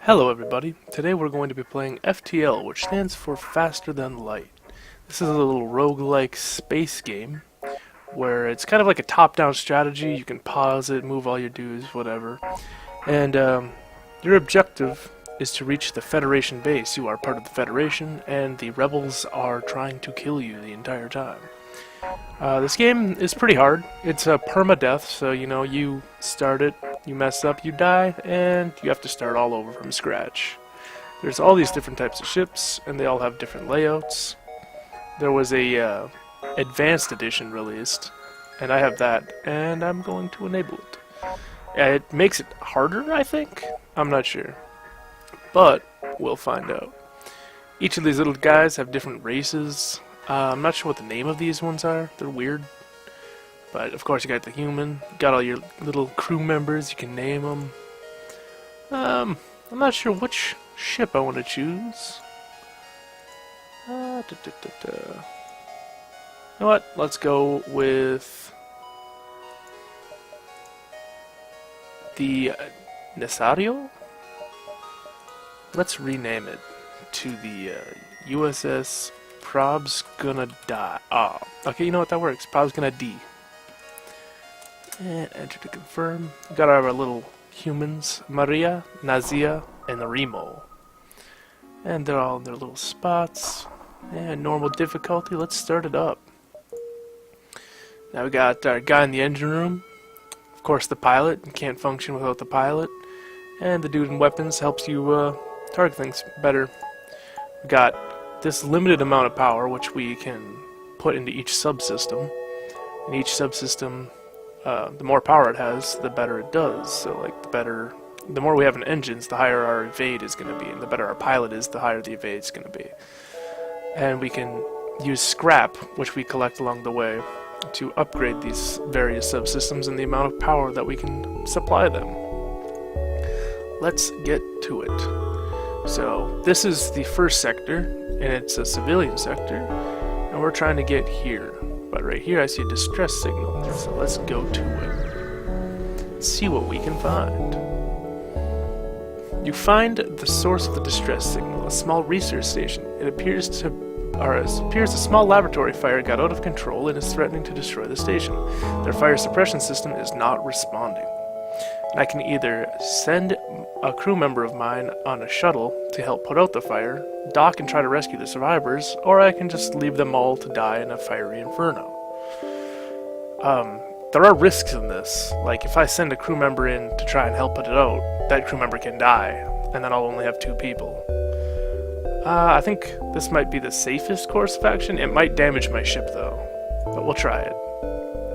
Hello everybody, today we're going to be playing FTL, which stands for Faster Than Light. This is a little roguelike space game, where it's kind of like a top-down strategy. You can pause it, move all your dudes, whatever. And your objective is to reach the Federation base. You are part of the Federation, and the rebels are trying to kill you the entire time. This game is pretty hard. It's a permadeath, so you start it, you mess up, you die, and you have to start all over from scratch. There's all these different types of ships, and they all have different layouts. There was a advanced edition released, and I have that, and I'm going to enable it. It makes it harder, I think? I'm not sure. But we'll find out. Each of these little guys have different races. I'm not sure what the name of these ones are. They're weird. But of course you got the human. You got all your little crew members. You can name them. I'm not sure which ship I want to choose. You know what? Let's go with the Nesario? Let's rename it to the USS Prob's gonna die. Oh, okay, you know what, that works. Prob's gonna D. And enter to confirm. We got our little humans, Maria, Nazia, and Remo. And they're all in their little spots. And normal difficulty, let's start it up. Now we got our guy in the engine room. Of course the pilot, you can't function without the pilot. And the dude in weapons helps you target things better. We got this limited amount of power, which we can put into each subsystem. And each subsystem, the more power it has, the better it does. So, like, the more we have in engines, the higher our evade is going to be, and the better our pilot is, the higher the evade is going to be. And we can use scrap, which we collect along the way, to upgrade these various subsystems and the amount of power that we can supply them. Let's get to it. So, this is the first sector, and it's a civilian sector, and we're trying to get here. But right here I see a distress signal, so let's go to it. See what we can find. You find the source of the distress signal, a small research station. It appears a small laboratory fire got out of control and is threatening to destroy the station. Their fire suppression system is not responding. I can either send a crew member of mine on a shuttle to help put out the fire, dock and try to rescue the survivors, or I can just leave them all to die in a fiery inferno. There are risks in this. Like, if I send a crew member in to try and help put it out, that crew member can die, and then I'll only have 2 people. I think this might be the safest course of action. It might damage my ship, though, but we'll try it.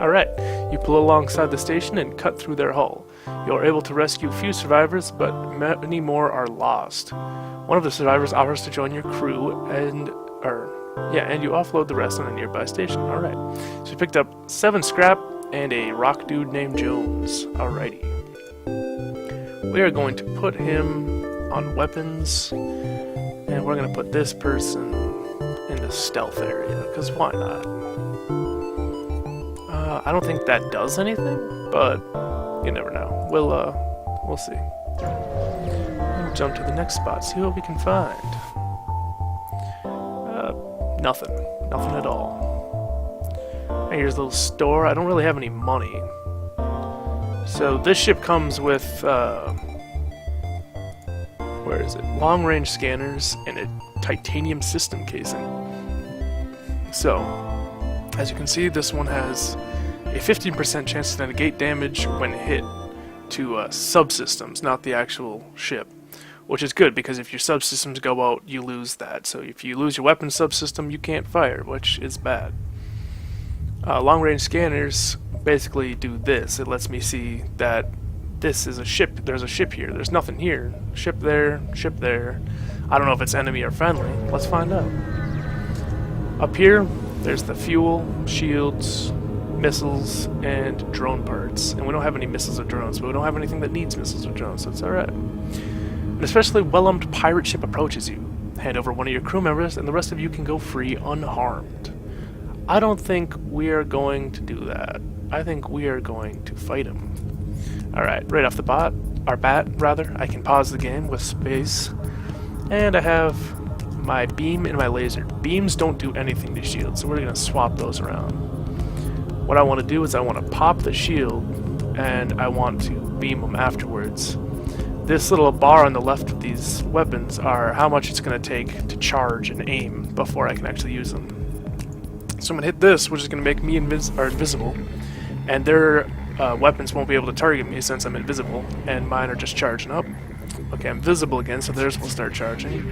Alright, you pull alongside the station and cut through their hull. You are able to rescue a few survivors, but many more are lost. One of the survivors offers to join your crew, and you offload the rest on a nearby station. Alright, so you picked up 7 scrap and a rock dude named Jones. Alrighty. We are going to put him on weapons, and we're going to put this person in the stealth area, because why not? I don't think that does anything, but you never know. We'll see. We'll jump to the next spot, see what we can find. Nothing. Nothing at all. Hey, here's a little store. I don't really have any money. So this ship comes with, where is it? Long-range scanners and a titanium system casing. So, as you can see, this one has a 15% chance to negate damage when hit to subsystems, not the actual ship. Which is good, because if your subsystems go out, you lose that. So if you lose your weapon subsystem, you can't fire, which is bad. Long-range scanners basically do this. It lets me see that this is a ship. There's a ship here. There's nothing here. Ship there, ship there. I don't know if it's enemy or friendly. Let's find out. Up here, there's the fuel, shields, missiles, and drone parts. And we don't have any missiles or drones, but we don't have anything that needs missiles or drones, so it's alright. An especially well-armed pirate ship approaches you. Hand over one of your crew members, and the rest of you can go free unharmed. I don't think we are going to do that. I think we are going to fight him. Alright, right off the bat, or bat rather. I can pause the game with space, and I have my beam and my laser. Beams don't do anything to shields, so we're gonna swap those around. What I want to do is I want to pop the shield, and I want to beam them afterwards. This little bar on the left of these weapons are how much it's going to take to charge and aim before I can actually use them. So I'm going to hit this, which is going to make me invisible, and their weapons won't be able to target me since I'm invisible, and mine are just charging up. Okay, I'm visible again, so theirs will start charging.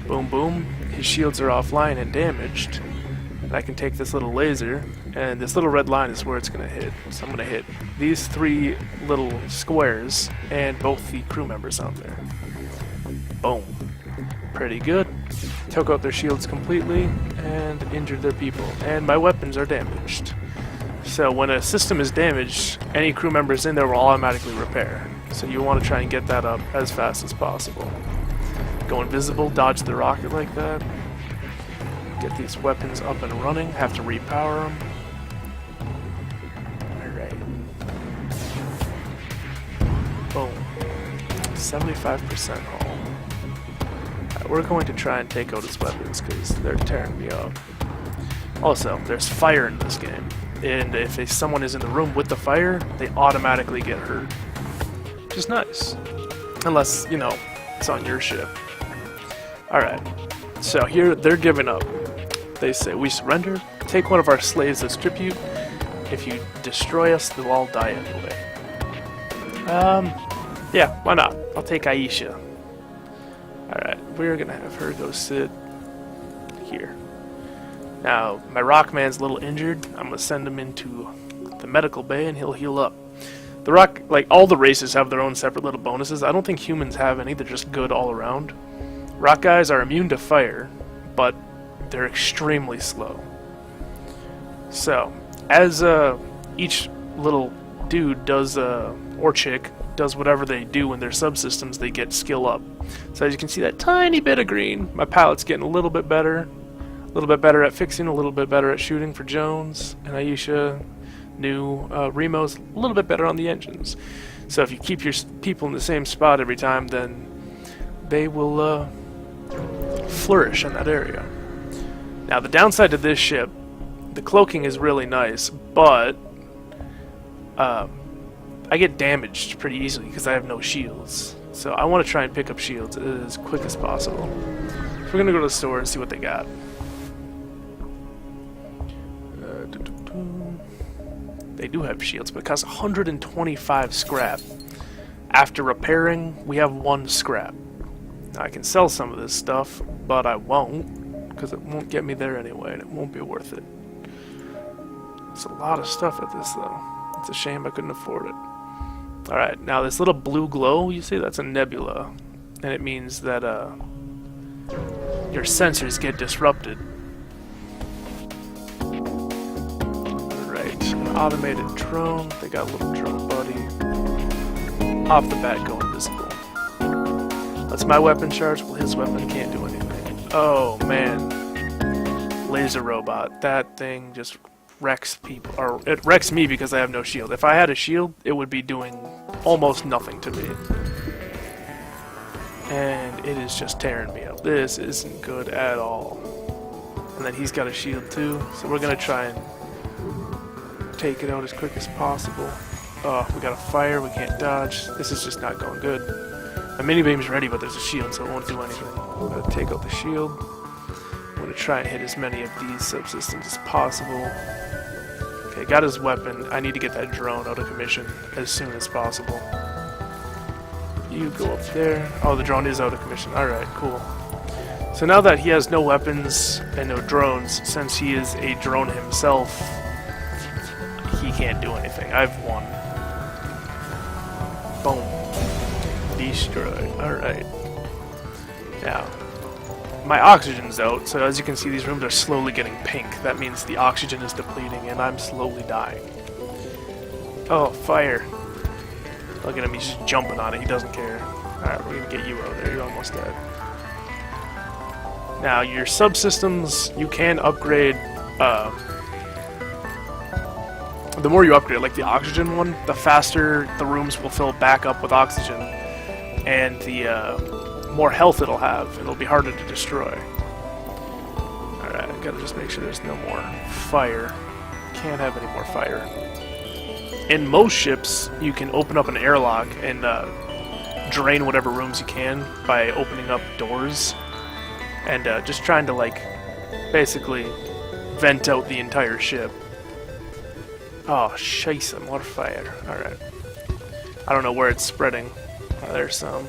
Boom, boom. His shields are offline and damaged. And I can take this little laser, and this little red line is where it's going to hit. So I'm going to hit these 3 little squares and both the crew members on there. Boom. Pretty good. Took out their shields completely and injured their people. And my weapons are damaged. So when a system is damaged, any crew members in there will automatically repair. So you want to try and get that up as fast as possible. Go invisible, dodge the rocket like that. Get these weapons up and running. Have to repower them. Alright. Boom. 75% hull. Right, we're going to try and take out his weapons because they're tearing me up. Also, there's fire in this game. And if someone is in the room with the fire, they automatically get hurt. Which is nice. Unless, you know, it's on your ship. Alright. So here, they're giving up. They say, we surrender, take one of our slaves as tribute. If you destroy us, they'll all die anyway. Yeah, why not? I'll take Aisha. Alright, we're gonna have her go sit here. Now, my Rockman's a little injured. I'm gonna send him into the medical bay and he'll heal up. The Rock, like, all the races have their own separate little bonuses. I don't think humans have any, they're just good all around. Rock guys are immune to fire, but they're extremely slow. So, as each little dude does, or chick, does whatever they do in their subsystems, they get skill up. So as you can see that tiny bit of green, my pilot's getting a little bit better at fixing, a little bit better at shooting for Jones, and Aisha, new, Remo's a little bit better on the engines. So if you keep your people in the same spot every time, then they will, flourish in that area. Now, the downside to this ship, the cloaking is really nice, but I get damaged pretty easily because I have no shields. So I want to try and pick up shields as quick as possible. So we're going to go to the store and see what they got. They do have shields, but it costs 125 scrap. After repairing, we have 1 scrap. Now, I can sell some of this stuff, but I won't, because it won't get me there anyway, and it won't be worth it. It's a lot of stuff at this, though. It's a shame I couldn't afford it. Alright, now this little blue glow, you see, that's a nebula. And it means that, your sensors get disrupted. Alright, an automated drone. They got a little drone buddy. Off the bat, go invisible. That's my weapon charge. Well, his weapon can't do anything. Oh, man. Laser robot. That thing just wrecks people. Or, it wrecks me because I have no shield. If I had a shield, it would be doing almost nothing to me. And it is just tearing me up. This isn't good at all. And then he's got a shield too. So we're going to try and take it out as quick as possible. Oh, we got a fire. We can't dodge. This is just not going good. My mini beam's ready, but there's a shield, so it won't do anything. I'm going to take out the shield. I'm going to try and hit as many of these subsystems as possible. Okay, got his weapon. I need to get that drone out of commission as soon as possible. You go up there. Oh, the drone is out of commission. Alright, cool. So now that he has no weapons and no drones, since he is a drone himself, he can't do anything. I've won. Boom. Destroyed. Alright. Now, my oxygen's out, so as you can see, these rooms are slowly getting pink. That means the oxygen is depleting, and I'm slowly dying. Oh, fire. Look at him, he's just jumping on it, he doesn't care. Alright, we're gonna get you out there, you're almost dead. Now, your subsystems, you can upgrade, the more you upgrade, like the oxygen one, the faster the rooms will fill back up with oxygen. and the more health it'll have. It'll be harder to destroy. Alright, I gotta just make sure there's no more fire. Can't have any more fire. In most ships, you can open up an airlock and drain whatever rooms you can by opening up doors and just trying to, like, basically vent out the entire ship. Oh, scheisse, more fire. Alright. I don't know where it's spreading. There's some.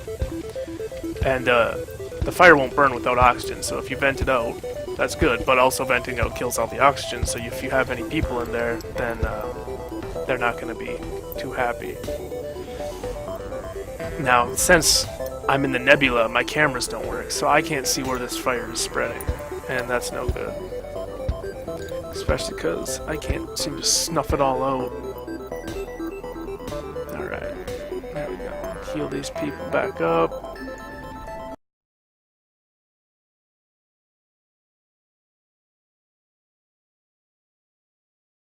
And the fire won't burn without oxygen, so if you vent it out, that's good, but also venting out kills all the oxygen, so if you have any people in there, then they're not going to be too happy. Now, since I'm in the nebula, my cameras don't work, so I can't see where this fire is spreading, and that's no good. Especially because I can't seem to snuff it all out. Alright, there we go. Heal these people back up.